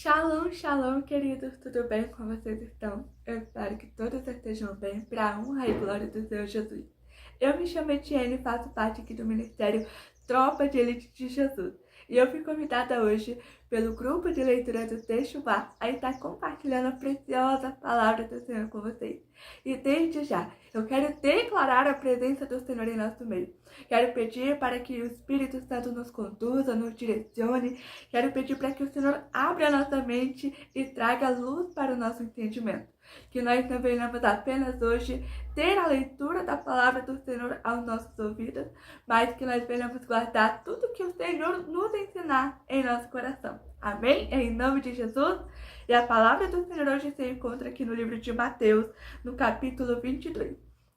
Shalom, shalom, queridos, tudo bem? Como vocês estão? Eu espero que todos estejam bem, para a honra e glória do Senhor Jesus. Eu me chamo Etienne e faço parte aqui do Ministério Tropa de Elite de Jesus. E eu fui convidada hoje pelo grupo de leitura do Texto Bar a estar compartilhando a preciosa palavra do Senhor com vocês. E desde já, eu quero declarar a presença do Senhor em nosso meio. Quero pedir para que o Espírito Santo nos conduza, nos direcione. Quero pedir para que o Senhor abra a nossa mente e traga luz para o nosso entendimento. Que nós não venhamos apenas hoje ter a leitura da palavra do Senhor aos nossos ouvidos, mas que nós venhamos guardar tudo que o Senhor nos ensinar em nosso coração. Amém? Em nome de Jesus. E a palavra do Senhor hoje se encontra aqui no livro de Mateus, no capítulo 22.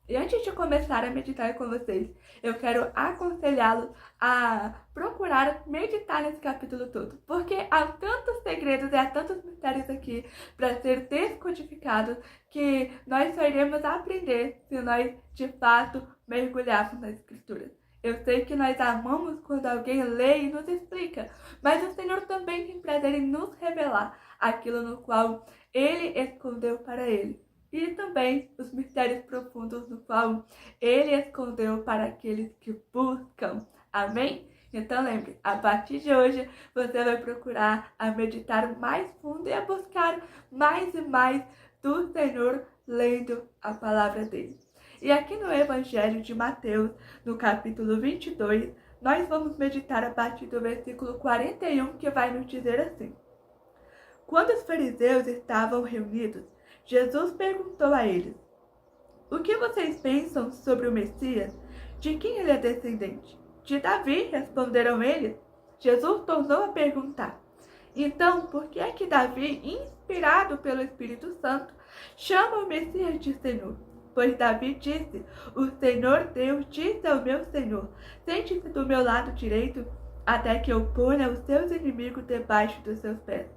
E antes de começar a meditar com vocês, eu quero aconselhá-los a procurar meditar nesse capítulo todo, porque há tantos segredos e há tantos mistérios aqui para ser descodificados que nós só iremos aprender se nós, de fato, mergulharmos nas Escrituras. Eu sei que nós amamos quando alguém lê e nos explica, mas o Senhor também tem prazer em nos revelar aquilo no qual Ele escondeu para Ele. E também os mistérios profundos no qual Ele escondeu para aqueles que buscam. Amém? Então lembre, a partir de hoje você vai procurar a meditar mais fundo e a buscar mais e mais do Senhor lendo a palavra dele. E aqui no Evangelho de Mateus, no capítulo 22, nós vamos meditar a partir do versículo 41, que vai nos dizer assim: Quando os fariseus estavam reunidos, Jesus perguntou a eles: O que vocês pensam sobre o Messias? De quem ele é descendente? De Davi, responderam eles. Jesus tornou a perguntar: Então, por que é que Davi, inspirado pelo Espírito Santo, chama o Messias de Senhor? Pois Davi disse: O Senhor Deus disse ao meu Senhor: Sente-se do meu lado direito, até que eu ponha os seus inimigos debaixo dos seus pés.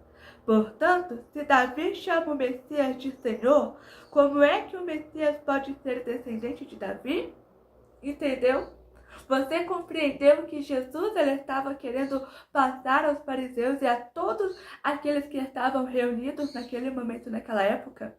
Portanto, se Davi chama o Messias de Senhor, como é que o Messias pode ser descendente de Davi? Entendeu? Você compreendeu que Jesus ele estava querendo passar aos fariseus e a todos aqueles que estavam reunidos naquele momento, naquela época?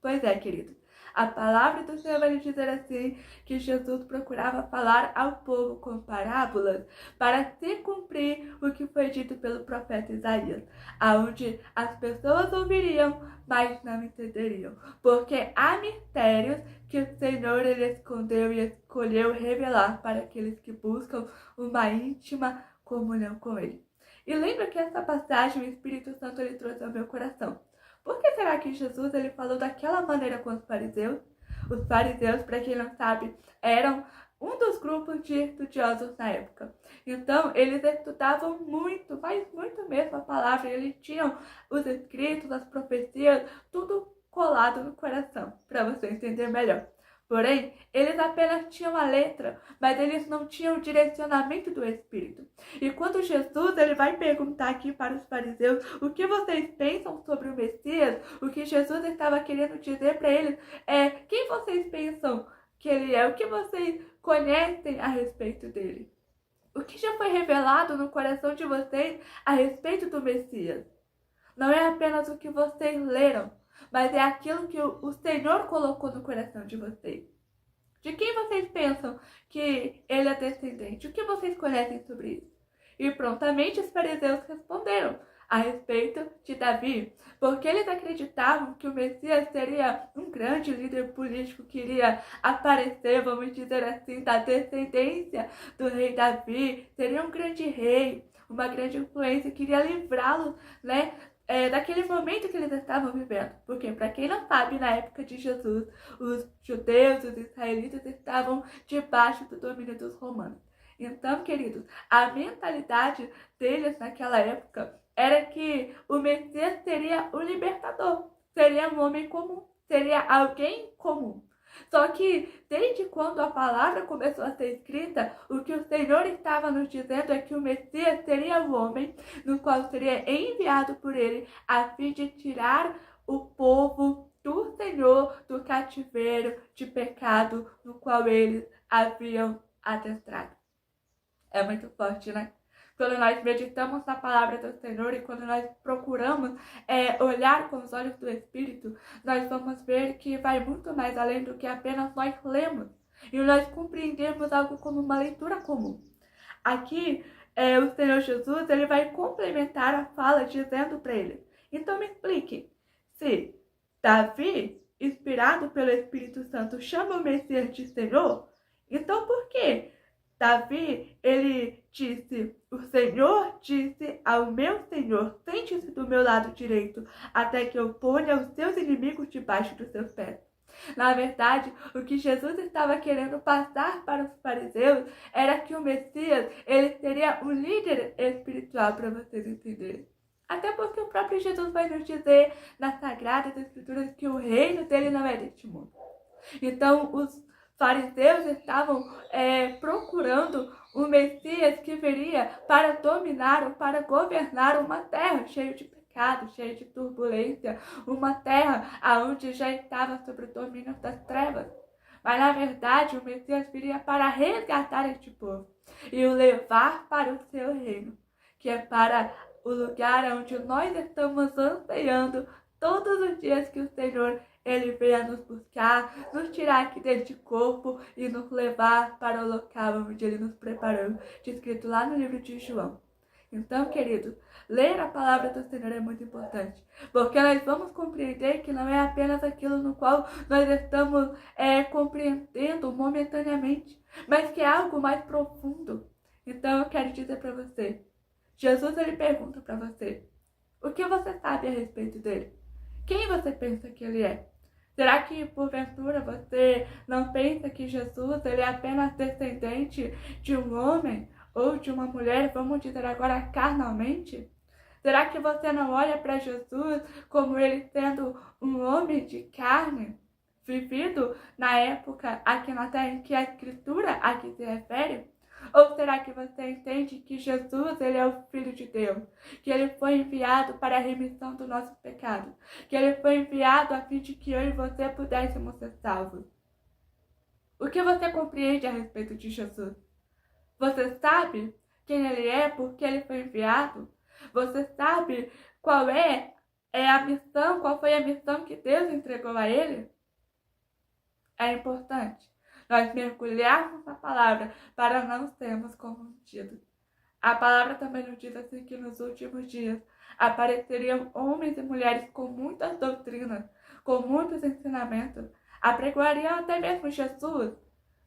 Pois é, querido. A palavra do Senhor vai dizer assim, que Jesus procurava falar ao povo com parábolas para se cumprir o que foi dito pelo profeta Isaías, aonde as pessoas ouviriam, mas não entenderiam, porque há mistérios que o Senhor ele escondeu e escolheu revelar para aqueles que buscam uma íntima comunhão com Ele. E lembra que essa passagem o Espírito Santo ele trouxe ao meu coração. Por que será que Jesus ele falou daquela maneira com os fariseus? Os fariseus, para quem não sabe, eram um dos grupos de estudiosos na época. Então, eles estudavam muito, mas muito mesmo a palavra. Eles tinham os escritos, as profecias, tudo colado no coração, para você entender melhor. Porém, eles apenas tinham a letra, mas eles não tinham o direcionamento do Espírito. E quando Jesus ele vai perguntar aqui para os fariseus o que vocês pensam sobre o Messias, o que Jesus estava querendo dizer para eles é: quem vocês pensam que ele é? O que vocês conhecem a respeito dele? O que já foi revelado no coração de vocês a respeito do Messias? Não é apenas o que vocês leram, mas é aquilo que o Senhor colocou no coração de vocês. De quem vocês pensam que ele é descendente? O que vocês conhecem sobre isso? E prontamente os fariseus responderam a respeito de Davi, porque eles acreditavam que o Messias seria um grande líder político que iria aparecer, vamos dizer assim, da descendência do rei Davi, seria um grande rei, uma grande influência que iria livrá-los, né, daquele momento que eles estavam vivendo. Porque, para quem não sabe, na época de Jesus, os judeus, os israelitas estavam debaixo do domínio dos romanos. Então, queridos, a mentalidade deles naquela época era que o Messias seria o libertador, seria um homem comum, seria alguém comum. Só que, desde quando a palavra começou a ser escrita, o que o Senhor estava nos dizendo é que o Messias seria o homem no qual seria enviado por ele a fim de tirar o povo do Senhor do cativeiro de pecado no qual eles haviam adentrado. É muito forte, né? quando nós meditamos na palavra do Senhor e quando nós procuramos olhar com os olhos do Espírito, nós vamos ver que vai muito mais além do que apenas nós lemos e nós compreendemos algo como uma leitura comum. Aqui, o Senhor Jesus, ele vai complementar a fala dizendo para ele: então me explique, se Davi, inspirado pelo Espírito Santo, chama o Messias de Senhor, então por que Davi, ele disse: o Senhor disse ao meu Senhor, sente-se do meu lado direito, até que eu ponha os seus inimigos debaixo dos seus pés. Na verdade, o que Jesus estava querendo passar para os fariseus era que o Messias, ele seria um líder espiritual, para vocês entenderem. Até porque o próprio Jesus vai nos dizer nas Sagradas Escrituras que o reino dele não é deste mundo. Então, os fariseus estavam procurando um Messias que viria para dominar ou para governar uma terra cheia de pecado, cheia de turbulência, uma terra onde já estava sob o domínio das trevas. Mas, na verdade, o Messias viria para resgatar este povo e o levar para o seu reino, que é para o lugar onde nós estamos ansiando todos os dias que o Senhor ele venha nos buscar, nos tirar aqui deste corpo e nos levar para o local onde ele nos preparou, descrito lá no livro de João. Então, querido, ler a palavra do Senhor é muito importante, porque nós vamos compreender que não é apenas aquilo no qual nós estamos compreendendo momentaneamente, mas que é algo mais profundo. Então, eu quero dizer para você, Jesus ele pergunta para você, o que você sabe a respeito dele? Quem você pensa que ele é? Será que, porventura, você não pensa que Jesus ele é apenas descendente de um homem ou de uma mulher, vamos dizer agora carnalmente? Será que você não olha para Jesus como ele sendo um homem de carne, vivido na época aqui na terra em que a Escritura aqui se refere? Ou será que você entende que Jesus ele é o Filho de Deus, que ele foi enviado para a remissão do nosso pecado, que ele foi enviado a fim de que eu e você pudéssemos ser salvos? O que você compreende a respeito de Jesus? Você sabe quem ele é, porque ele foi enviado? Você sabe qual a missão, qual foi a missão que Deus entregou a ele? É importante nós mergulharmos na palavra para não sermos confundidos. A palavra também nos diz assim que nos últimos dias apareceriam homens e mulheres com muitas doutrinas, com muitos ensinamentos, apregoariam até mesmo Jesus,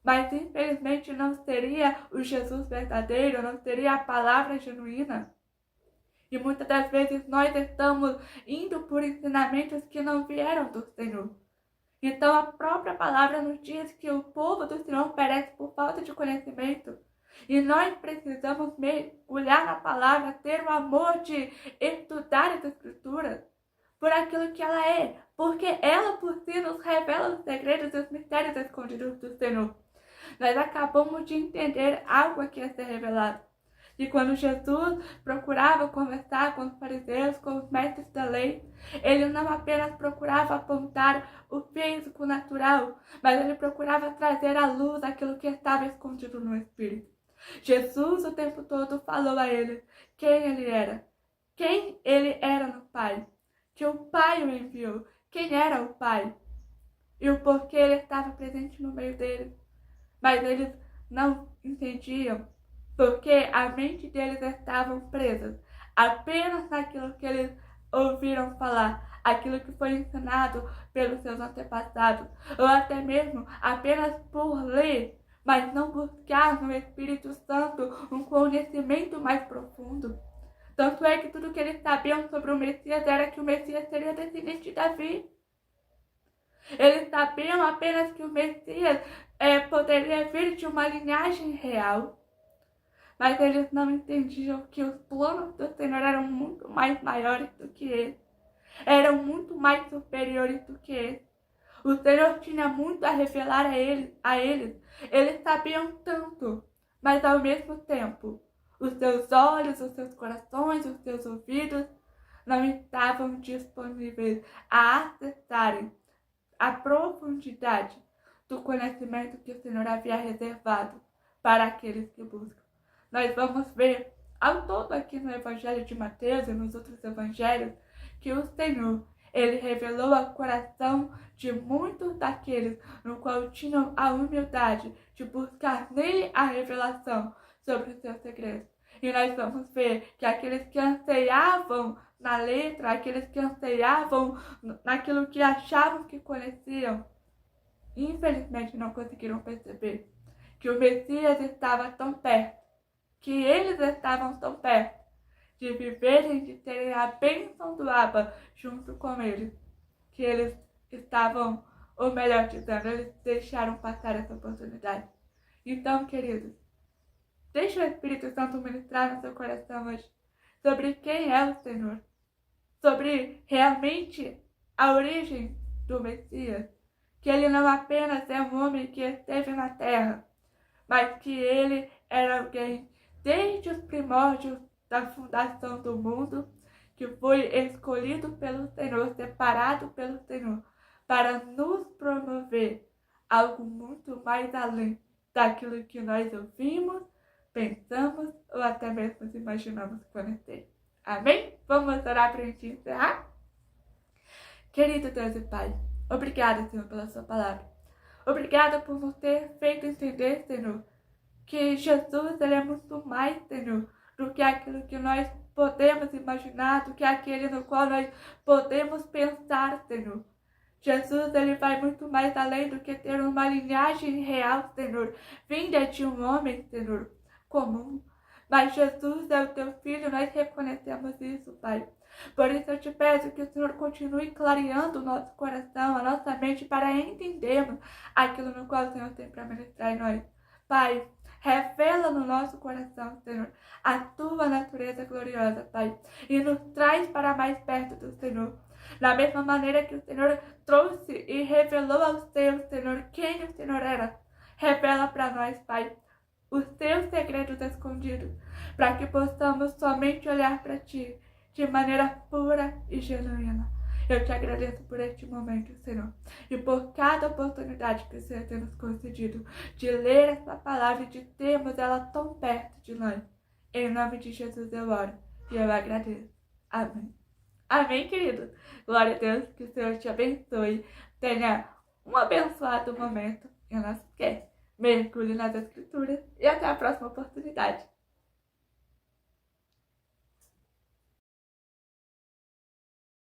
mas infelizmente não seria o Jesus verdadeiro, não seria a palavra genuína. E muitas das vezes nós estamos indo por ensinamentos que não vieram do Senhor. Então a própria palavra nos diz que o povo do Senhor perece por falta de conhecimento. E nós precisamos mergulhar na palavra, ter o amor de estudar as Escrituras por aquilo que ela é. Porque ela por si nos revela os segredos e os mistérios escondidos do Senhor. Nós acabamos de entender algo aqui a ser revelado. E quando Jesus procurava conversar com os fariseus, com os mestres da lei, ele não apenas procurava apontar o físico natural, mas ele procurava trazer à luz aquilo que estava escondido no Espírito. Jesus o tempo todo falou a eles quem ele era no Pai, que o Pai o enviou, quem era o Pai e o porquê ele estava presente no meio deles. Mas eles não entendiam, porque a mente deles estava presa apenas naquilo que eles ouviram falar, aquilo que foi ensinado pelos seus antepassados, ou até mesmo apenas por ler, mas não buscar no Espírito Santo um conhecimento mais profundo. Tanto é que tudo que eles sabiam sobre o Messias era que o Messias seria descendente de Davi. Eles sabiam apenas que o Messias poderia vir de uma linhagem real. Mas eles não entendiam que os planos do Senhor eram muito mais maiores do que esse. Eram muito mais superiores do que esse. O Senhor tinha muito a revelar a eles. Eles sabiam tanto, mas ao mesmo tempo, os seus olhos, os seus corações, os seus ouvidos não estavam disponíveis a acessarem a profundidade do conhecimento que o Senhor havia reservado para aqueles que buscam. Nós vamos ver ao todo aqui no Evangelho de Mateus e nos outros evangelhos, que o Senhor, ele revelou ao coração de muitos daqueles no qual tinham a humildade de buscar nele a revelação sobre os seus segredos. E nós vamos ver que aqueles que anseiavam na letra, aqueles que anseiavam naquilo que achavam que conheciam, infelizmente não conseguiram perceber que o Messias estava tão perto, que eles estavam tão perto de viverem, de terem a bênção do Abba junto com eles, que eles estavam, ou melhor dizendo, eles deixaram passar essa oportunidade. Então, queridos, deixe o Espírito Santo ministrar no seu coração hoje sobre quem é o Senhor, sobre realmente a origem do Messias, que ele não apenas é um homem que esteve na terra, mas que ele era alguém desde os primórdios da fundação do mundo, que foi escolhido pelo Senhor, separado pelo Senhor, para nos promover algo muito mais além daquilo que nós ouvimos, pensamos ou até mesmo imaginamos conhecer. Amém? Vamos orar para a gente encerrar? Querido Deus e Pai, obrigada, Senhor, pela sua palavra. Obrigada por nos ter feito entender, Senhor, que Jesus, ele é muito mais, Senhor, do que aquilo que nós podemos imaginar, do que aquele no qual nós podemos pensar, Senhor. Jesus, ele vai muito mais além do que ter uma linhagem real, Senhor, vinda de um homem, Senhor, comum. Mas Jesus é o teu filho, nós reconhecemos isso, Pai. Por isso eu te peço que o Senhor continue clareando o nosso coração, a nossa mente, para entendermos aquilo no qual o Senhor tem para ministrar em nós. Pai, revela no nosso coração, Senhor, a tua natureza gloriosa, Pai, e nos traz para mais perto do Senhor. Da mesma maneira que o Senhor trouxe e revelou aos teus, Senhor, quem o Senhor era. Revela para nós, Pai, os teus segredos escondidos, para que possamos somente olhar para Ti de maneira pura e genuína. Eu te agradeço por este momento, Senhor, e por cada oportunidade que o Senhor tem nos concedido de ler essa palavra e de termos ela tão perto de nós. Em nome de Jesus eu oro e eu agradeço. Amém. Amém, querido. Glória a Deus, que o Senhor te abençoe. Tenha um abençoado momento. E não se esquece, mergulhe nas Escrituras e até a próxima oportunidade.